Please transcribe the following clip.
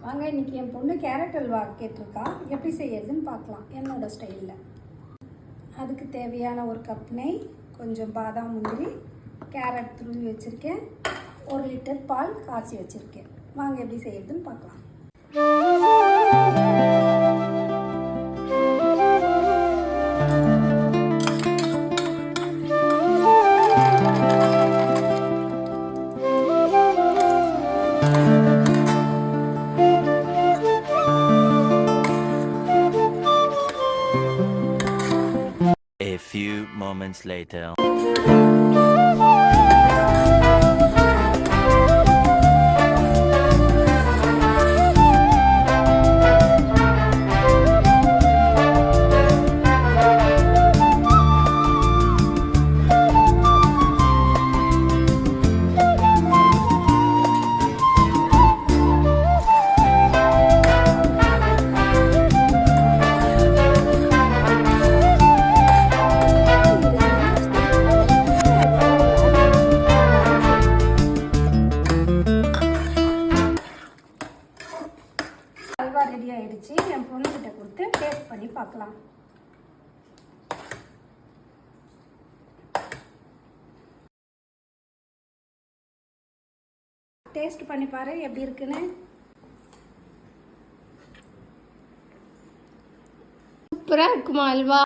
வாங்க இன்னைக்கு என் பொண்ணு கேரட் அல்வா கேட்டிருக்கா. எப்படி செய்யறதுன்னு பார்க்கலாம் என்னோட ஸ்டைலில். அதுக்கு தேவையான ஒரு கப் நெய், கொஞ்சம் பாதாம் முந்திரி, கேரட் துருவி வச்சுருக்கேன், 1 லிட்டர் பால் காய்ச்சி வச்சுருக்கேன். வாங்க எப்படி செய்யறதுன்னு பார்க்கலாம். A few moments later. Halwa ready ஆயிடுச்சு. என் பொண்ணுகிட்ட கொடுத்து டேஸ்ட் பண்ணி பார்க்கலாம். டேஸ்ட் பண்ணி பாரு எப்படி இருக்குன்னு. சூப்பரா இருக்குமா அல்வா?